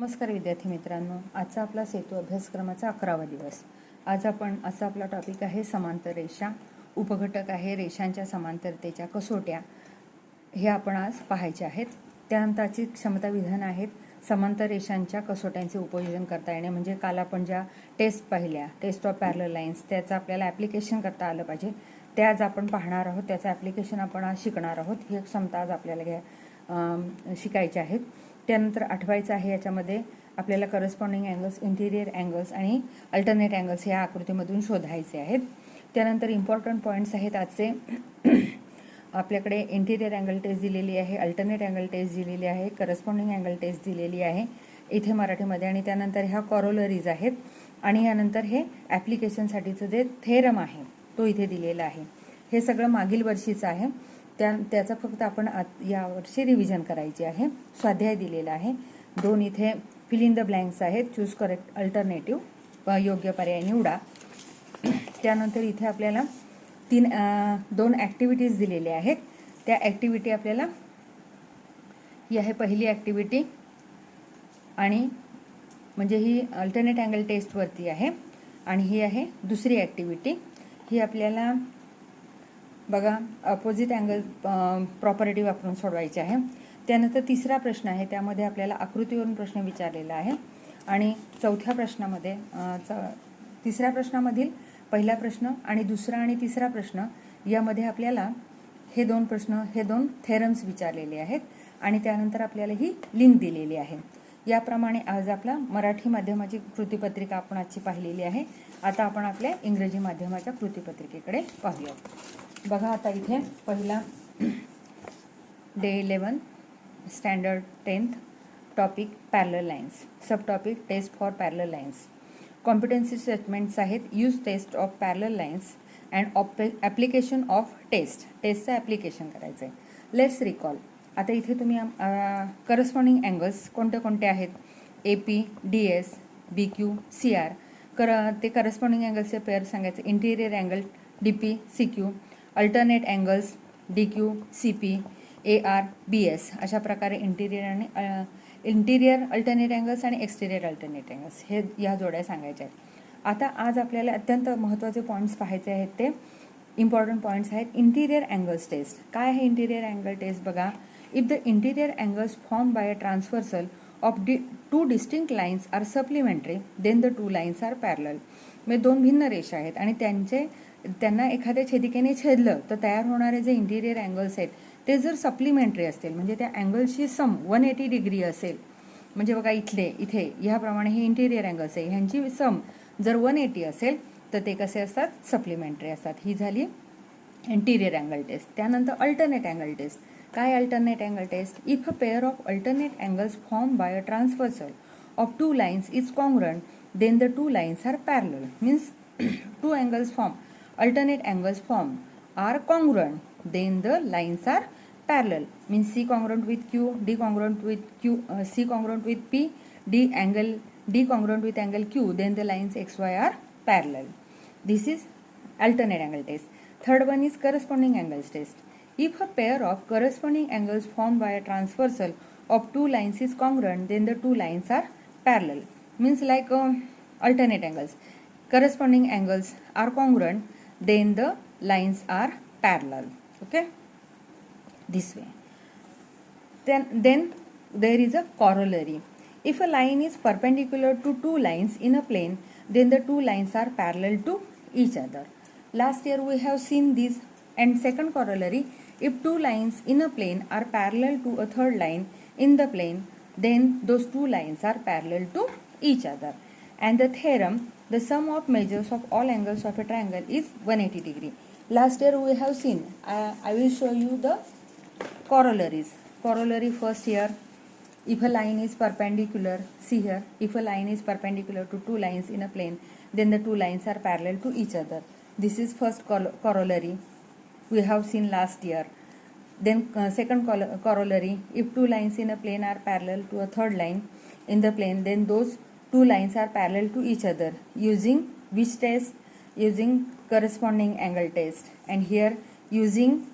नमस्कार विद्यार्थी मित्रांनो, आजचा आपला सेतू अभ्यासक्रमाचा 11वा दिवस. आज आपण असा आपला टॉपिक आहे समांतर रेषा. उपघटक आहे रेषांच्या समांतरतेच्या कसोट्या. हे आपण आज पाहायचे आहेत. त्यानंतरची क्षमता विधान आहेत. समांतर रेषांच्या कसोट्यांचे उपयोजन करता येणे, म्हणजे काल आपण ज्या टेस्ट पाहिल्या, टेस्ट ऑफ पॅरलल लाईन्स, त्याचं आपल्याला ॲप्लिकेशन करता आलं पाहिजे. ते आज आपण पाहणार आहोत. त्याचं ॲप्लिकेशन आपण आज शिकणार आहोत. ही क्षमता आज आपल्याला शिकायची आहेत. त्यानंतर आठवायचं आहे, याच्यामध्ये आपल्याला करस्पॉन्डिंग अँगल्स, इंटिरियर अँगल्स आणि अल्टरनेट अँगल्स या आकृतीमधून शोधायचे आहेत. त्यानंतर इम्पॉर्टंट पॉईंट्स आहेत आजचे. आपल्याकडे इंटिरियर अँगल टेस्ट दिलेली आहे, अल्टरनेट अँगल टेस्ट दिलेली आहे, करस्पॉन्डिंग अँगल टेस्ट दिलेली आहे इथे मराठीमध्ये, आणि त्यानंतर ह्या कॉरोलरीज आहेत, आणि यानंतर हे ॲप्लिकेशनसाठीचं जे थेरम आहे तो इथे दिलेला आहे. हे सगळं मागील वर्षीचं आहे. त्याचं फक्त आपण यावर्षी रिव्हिजन करायची आहे. स्वाध्याय दिलेला आहे 2. इथे फिल इन द ब्लँक्स आहेत. चूज करेक्ट अल्टरनेटिव्ह, योग्य पर्याय निवडा. त्यानंतर इथे आपल्याला 2 ॲक्टिव्हिटीज दिलेल्या आहेत. त्या ॲक्टिव्हिटी आपल्याला ही आहे पहिली ॲक्टिव्हिटी, आणि म्हणजे ही अल्टरनेट अँगल टेस्टवरती आहे, आणि ही आहे दुसरी ॲक्टिव्हिटी. ही आपल्याला बघा अपोजिट अँगल प्रॉपर्टी वापरून सोडवायची आहे. त्यानंतर तिसरा प्रश्न आहे, त्यामध्ये आपल्याला आकृतीवरून प्रश्न विचारलेला आहे, आणि चौथ्या प्रश्नामध्ये तिसऱ्या प्रश्नामधील पहिला प्रश्न आणि दुसरा आणि तिसरा प्रश्न यामध्ये आपल्याला हे 2 प्रश्न, हे 2 थेरम्स विचारलेले आहेत, आणि त्यानंतर आपल्याला ही लिंक दिलेली आहे. याप्रमाणे आज आपला मराठी माध्यमाची कृतीपत्रिका आपण आजची पाहिलेली आहे. आता आपण आपल्या इंग्रजी माध्यमाच्या कृतीपत्रिकेकडे पाहूया. बघा आता इथे पहिला day 11 standard 10th topic parallel lines, sub topic test for parallel lines. Competency statements आहेत. Use test of parallel lines and application of टेस्टचं ॲप्लिकेशन करायचं आहे. Let's recall. आता इथे तुम्ही करस्पॉन्डिंग अँगल्स कोणते कोणते आहेत? AP, DS, BQ, CR. ते करस्पॉन्डिंग अँगल्सचे पेअर सांगायचे. Interior angle DP, CQ, alternate angles DQ, CP, AR, BS. अशा प्रकारे इंटिरियर अल्टरनेट अँगल्स आणि एक्सटिरियर अल्टरनेट अँगल्स हे या जोड्या सांगायच्या आहेत. आता आज आपल्याला अत्यंत महत्त्वाचे पॉईंट्स पाहायचे आहेत. ते इम्पॉर्टंट पॉईंट्स आहेत. Interior angles test. काय आहे इंटिरियर अँगल टेस्ट? बघा, if the interior angles form by a transversal of 2 distinct lines are supplementary, then the 2 lines are parallel. म्हणजे 2 भिन्न रेषा आहेत आणि त्यांना एखाद्या छेदिकेने छेदलं तर तयार होणारे जे इंटिरियर अँगल्स आहेत ते जर सप्लिमेंटरी असतील, म्हणजे त्या अँगल्सची सम 180 डिग्री असेल, म्हणजे बघा इथे ह्याप्रमाणे हे इंटिरियर अँगल्स आहे, ह्यांची सम जर 180 असेल तर ते कसे असतात? सप्लिमेंटरी असतात. ही झाली इंटिरियर अँगल टेस्ट. त्यानंतर अल्टरनेट अँगल टेस्ट. काय alternate angle test? If a pair of alternate angles form by a transversal of 2 lines is congruent, then the 2 lines are parallel. Means 2 angles form, alternate angles form are congruent, then the lines are parallel. Means C congruent with Q, D congruent with Q, C congruent with P, D congruent with angle Q, then the lines XY are parallel. This is alternate angle test. Third one is corresponding angles test. If a pair of corresponding angles formed by a transversal of 2 lines is congruent, then the 2 lines are parallel. Means like alternate angles. Corresponding angles are congruent, then the lines are parallel. Okay, this way. Then there is a corollary. If a line is perpendicular to 2 lines in a plane, then the 2 lines are parallel to each other. Last year we have seen this. And second corollary, if 2 lines in a plane are parallel to a third line in the plane, then those 2 lines are parallel to each other. And the theorem, the sum of measures of all angles of a triangle is 180 degree. Last year we have seen. I will show you the corollaries. Corollary first here. If a line is perpendicular, see here, if a line is perpendicular to 2 lines in a plane, then the 2 lines are parallel to each other. This is first corollary. We have seen last year. Then second corollary, if 2 lines in a plane are parallel to a third line in the plane, then those 2 lines are parallel to each other. Using which test? Using corresponding angle test. And here using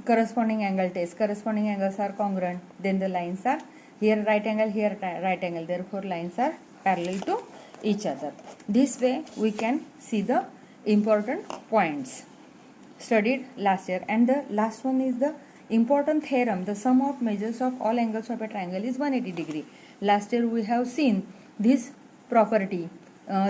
corresponding angle test. Corresponding angles are congruent, then the lines are here right angle, here right angle, therefore lines are parallel to each other. This way we can see the important points studied last year. And the last one is the important theorem, the sum of measures of all angles of a triangle is 180 degree. Last year we have seen this property,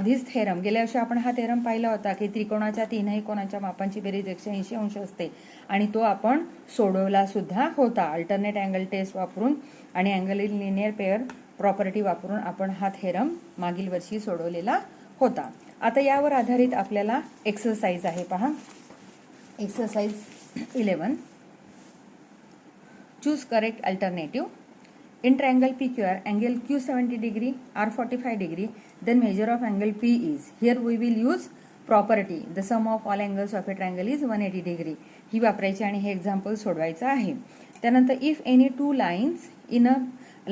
this theorem. गेल्या वर्षी आपण हा theorem पाहिला होता की त्रिकोणाच्या तीनही कोणाच्या मापांची बेरीज 180 अंश असते आणि तो आपण सोडवला सुद्धा होता अल्टरनेट अँगल टेस्ट वापरून आणि angle in linear pair property वापरून आपण हा थेरम मागील वर्षी सोडवलेला होता. आता यावर आधारित आपल्याला एक्सरसाइज आहे पहा. Exercise 11. Choose correct alternative. In triangle PQR, angle Q 70 degree, R 45 degree, then measure of angle P is. Here we will use property. The sum of all angles of a triangle is 180 degree. ही वापरायची आणि हे example सोडवायचं आहे. त्यानंतर if any two lines in a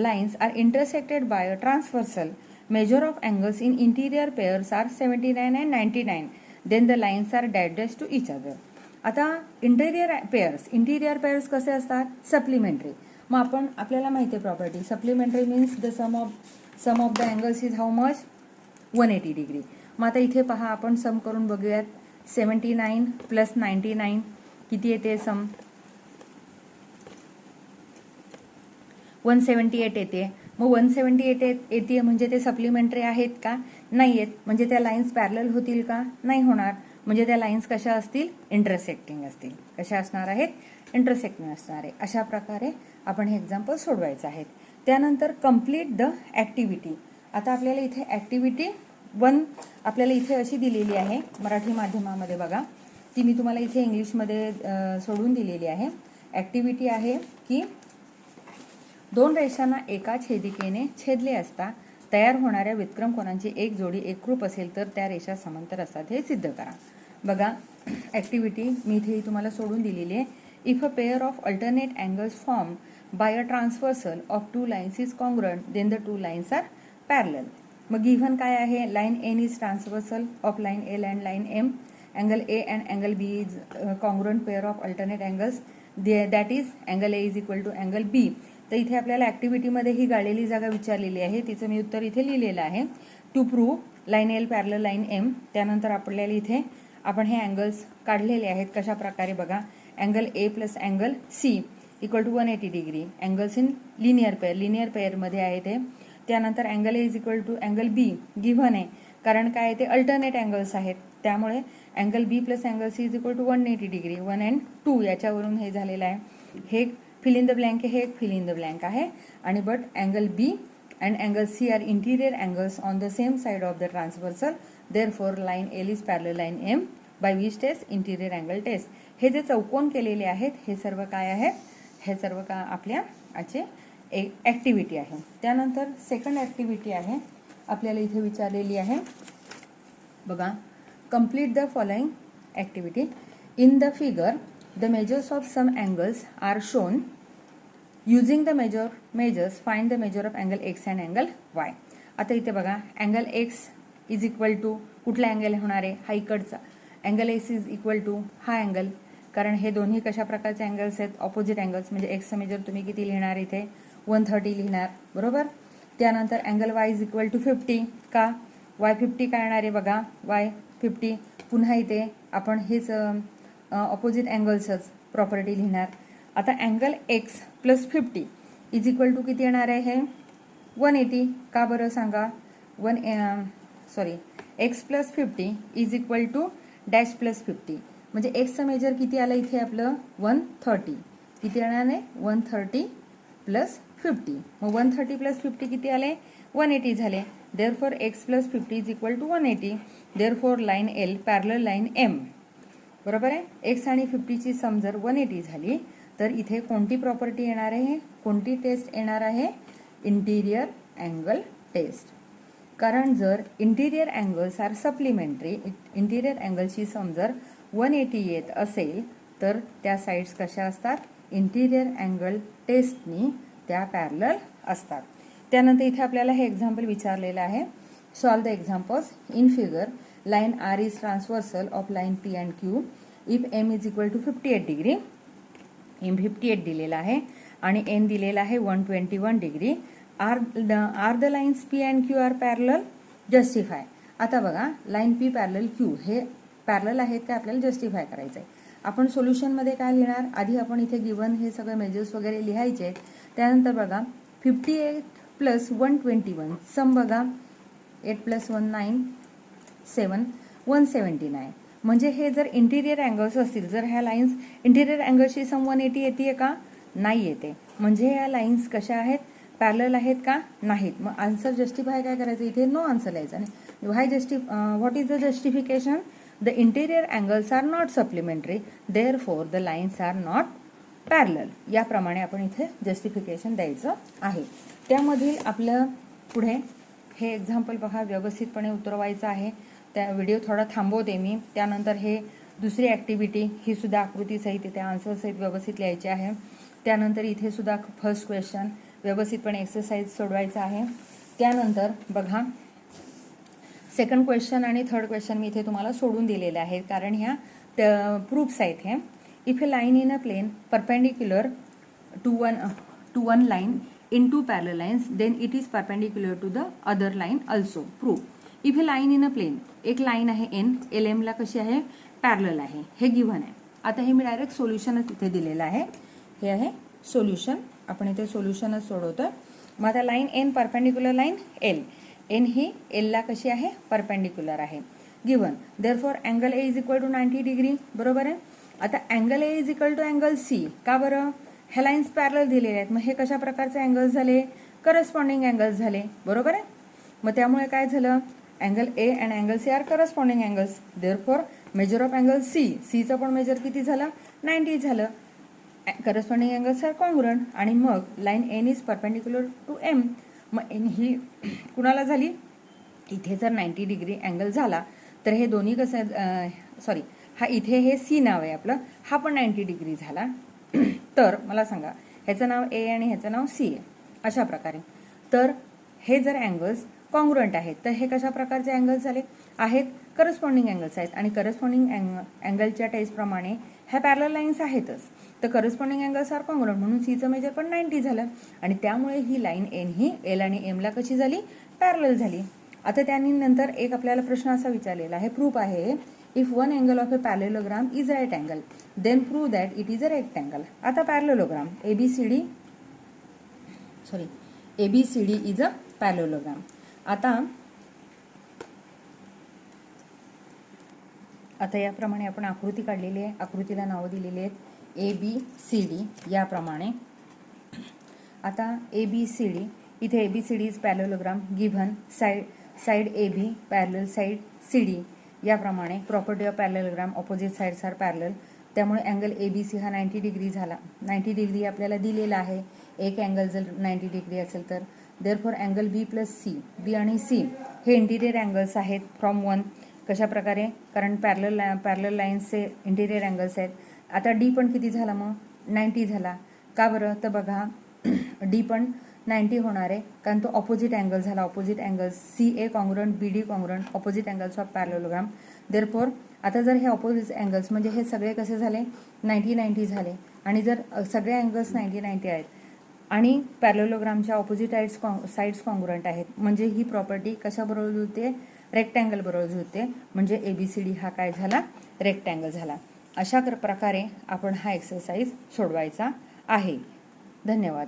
lines are intersected by a transversal, measure of angles in interior pairs are 79 and 99. Then the lines are dash to each other. आता interior pairs कसे असतात? Supplementary. मग आपण आपल्याला माहिती आहे property supplementary means the sum of the angles is how much 180 degree. मग आता इथे पहा आपण सम करून बघूयात. 79 + 99 किती येते सम? 178 येते. मग 178 येते म्हणजे ते सप्लिमेंटरी आहेत का? नाही आहेत. म्हणजे त्या लाईन्स पॅरलल होतील का? नाही होणार. म्हणजे त्या लाईन्स कशा असतील? इंटरसेक्टिंग असतील. कशा असणार आहेत? इंटरसेक्टिंग असणार आहे. अशा प्रकारे आपण हे एक्झाम्पल सोडवायचं आहे. त्यानंतर कम्प्लीट द ॲक्टिव्हिटी. आता आपल्याला इथे ॲक्टिव्हिटी 1 आपल्याला इथे अशी दिलेली आहे मराठी माध्यमामध्ये बघा. ती मी तुम्हाला इथे इंग्लिशमध्ये सोडून दिलेली आहे. ॲक्टिव्हिटी आहे की 2 रेषांना एका छेदिकेने छेदले असता तयार होणाऱ्या व्युत्क्रम कोणांची एक जोडी एकरूप असेल तर त्या रेषा समांतर असतात हे सिद्ध करा. बघा ॲक्टिव्हिटी मी इथे तुम्हाला सोडून दिलेली आहे. If a pair of alternate angles form by a transversal of 2 lines is congruent then the 2 lines are parallel. मग गिव्हन काय आहे? Line N is transversal of line L and line M. Angle A and angle B is congruent pair of alternate angles that is angle A is equal to angle B. तर इथे आपल्याला ॲक्टिव्हिटीमध्ये ही गाळलेली जागा विचारलेली आहे. तिचं मी उत्तर इथे लिहिलेलं आहे. To prove line L parallel line M. त्यानंतर आपल्याला इथे आपण हे अँगल्स काढलेले आहेत. कशा प्रकारे बघा. Angle A plus angle C equal to 180 degree. Angles in linear पेअरमध्ये आहे ते. त्यानंतर angle A is equal to angle B given आहे. कारण काय आहे ते अल्टरनेट अँगल्स आहेत. त्यामुळे angle B plus angle C is equal to 180 degree. 1 and 2 याच्यावरून हे झालेलं आहे. हे फिल इन द ब्लँक हे एक फिल इन द ब्लँक आहे. आणि but angle B and angle C are interior angles on the same side of the transversal. Therefore line L is parallel line M by which test? Interior angle test. हे जे चौकोन केलेले आहेत हे सर्व काय आहेत? हे सर्व का आपल्या आजचे एक ॲक्टिव्हिटी आहे. त्यानंतर सेकंड ॲक्टिव्हिटी आहे आपल्याला इथे विचारलेली आहे. बघा complete the following activity. In the figure the measures of some angles are shown. Using the measures find the measure of angle x and angle y. आता इथे बघा angle x is equal to कुठला angle होणार आहे? हा इकडचा. Angle x is equal to हा angle. कारण हे दोन्ही कशा प्रकारचे अँगल्स आहेत? Opposite angles. म्हणजे एक्सचं मेजर तुम्ही किती लिहिणार इथे? 130 लिहिणार बरोबर. त्यानंतर angle y is equal to 50. का? y 50 काय येणार आहे बघा? y 50. पुन्हा इथे आपण हेच ऑपोजिट अँगल्सच प्रॉपर्टी लिहिणार. आता angle X plus 50 is equal to किती येणार आहे? हे 180. का बरं सांगा? X plus 50 is equal to dash plus 50. म्हणजे एक्सचं मेजर किती आलं इथे आपलं? 130. किती येणार आहे? 130 प्लस 50. मग 130 प्लस 50 किती आले? 180 झाले. Therefore X plus 50 is equal to 180. Therefore line L parallel line M. बरोबर आहे. एक्स आणि 50ची सम जर 180 झाली तर इथे कोणती प्रॉपर्टी येणार आहे? कोणती टेस्ट येणार आहे? Interior angle test. कारण जर interior angles are supplementary, interior अँगलची सम जर 180 येत असेल तर त्या साईड्स कशा असतात? इंटिरियर अँगल टेस्टनी त्या पॅरलल असतात. त्यानंतर इथे आपल्याला हे एक्झाम्पल विचारलेलं आहे. Solve the examples. In figure line R is transversal of line P and Q if M is equal to 58 degree. M 58 दिलेला आहे आणि एन दिलेला आहे 121 degree. Are the lines P and Q are parallel, justify. आता बघा, line P parallel Q हे parallel आहेत का आपल्याला जस्टिफाय करायचं आहे. आपण सोल्युशनमध्ये काय लिहिणार, आधी आपण इथे गिवन हे सगळे मेजर्स वगैरे लिहायचे आहेत. त्यानंतर बघा 58 + 121 सम बघा, 8 + 1 9 7 179. म्हणजे हे जर इंटिरियर अँगल्स असतील, जर ह्या लाईन्स इंटिरियर अँगलशी सम 180 येते का, नाही येते. म्हणजे या लाईन्स कशा आहेत, पॅरलल आहेत का, नाहीत. मग आन्सर जस्टिफाय काय करायचं, इथे नो आन्सर लिहायचं. आणि what is the justification, the interior angles are not supplementary, therefore the lines are not parallel. याप्रमाणे आपण इथे जस्टिफिकेशन द्यायचं आहे. त्यामधील आपलं पुढे हे एक्झाम्पल बघा, व्यवस्थितपणे उतरवायचं आहे. त्या व्हिडिओ थोडा थांबवते मी. त्यानंतर हे दुसरी ॲक्टिव्हिटी, ही सुद्धा आकृतीसहित इथे आन्सरसहित व्यवस्थित लिहायची आहे. त्यानंतर इथे सुद्धा फर्स्ट क्वेश्चन व्यवस्थितपणे एक्सरसाइज सोडवायचा आहे. त्यानंतर बघा सेकंड क्वेश्चन आणि थर्ड क्वेश्चन मी इथे तुम्हाला सोडून दिलेले आहेत, कारण ह्या प्रूफ्स आहेत. हे if a line in a plane perpendicular to one line in two parallel lines, then it is perpendicular to the other line also. Proof. If a line in a plane, एक line आहे n, l एमला कशी आहे, parallel आहे, हे given आहे. आता हे मी डायरेक्ट सोल्युशनच इथे दिलेलं आहे. हे आहे सोल्युशन, आपण इथे सोल्युशनच सोडवतो. मग आता line N perpendicular line L, N ही एलला कशी आहे, परपेंडिक्युलर आहे, given. Therefore angle A is equal to 90 degree, बरोबर आहे. आता angle A is equal to angle C, का बरं, ह्या लाईन्स पॅरलल दिलेल्या आहेत. मग हे कशा प्रकारचे अँगल्स झाले, करस्पॉन्डिंग अँगल्स झाले, बरोबर आहे. मग त्यामुळे काय झालं, angle A and angle C are corresponding angles. Therefore measure of angle C, सीचं पण मेजर किती झालं, 90 झालं. Corresponding angles are congruent. आणि मग line N is perpendicular to m. मग एन ही कुणाला झाली, इथे जर 90 डिग्री अँगल झाला तर हे दोन्ही कसं, सॉरी, हा इथे हे सी नाव आहे आपलं, हा पण 90 डिग्री झाला. तर मला सांगा, ह्याचं नाव ए आणि ह्याचं नाव सी आहे, अशा प्रकारे. तर हे जर अँगल्स कॉन्ग्रुएंट आहेत, तर हे कशा प्रकारचे अँगल्स झाले आहेत, करस्पॉन्डिंग अँगल्स आहेत. आणि करस्पॉन्डिंग अँगलच्या टेस्टप्रमाणे ह्या पॅरलल लाईन्स आहेतच. तर करस्पॉन्डिंग अँगल्स आर कॉन्ग्रुएंट, म्हणून सीचं मेजर पण 90 झालं. आणि त्यामुळे ही लाईन एन ही एल आणि एमला कशी झाली, पॅरलल झाली. आता त्यानंतर एक आपल्याला प्रश्न असा विचारलेला आहे, प्रूफ आहे, if one angle of a parallelogram is right angle, then prove that it is a rectangle. आता parallelogram ABCD is a parallelogram. आता याप्रमाणे आपण आकृती काढलेली आहे, आकृतीला नावं दिलेली आहेत ABCD याप्रमाणे. आता ABCD, इथे ABCD is parallelogram, given side AB parallel side CD याप्रमाणे. Property of parallelogram, opposite sides are parallel. त्यामुळे अँगल ABC हा 90 डिग्री झाला. 90 डिग्री आपल्याला दिलेला आहे, एक अँगल जर 90 डिग्री असेल तर. Therefore angle B + C, B आणि C हे इंटिरियर अँगल्स आहेत फ्रॉम वन. कशा प्रकारे, कारण पॅरलल लाईन्सचे इंटिरियर अँगल्स आहेत. आता डी पण किती झाला, मग 90 झाला. का बरं, तर बघा डी पण 90 होणार आहे, कारण तो ऑपोजिट अँगल झाला. Opposite angles CA congruent, BD congruent, opposite angles of parallelogram. Therefore आता जर हे ऑपोजिट अँगल्स म्हणजे हे सगळे कसे झाले, 90 झाले. आणि जर सगळे अँगल्स 90 आहेत आणि पॅरलेलोग्रामच्या ऑपोजिट साइड्स कॉन्ग्रुएंट आहेत, म्हणजे ही प्रॉपर्टी कशाबरोबर जुळते, रेक्टँगल बरोबर जुळते. म्हणजे ABCD हा काय झाला, रेक्टँगल झाला. अशा प्रकारे आपण हा एक्सरसाइज सोडवायचा आहे. धन्यवाद.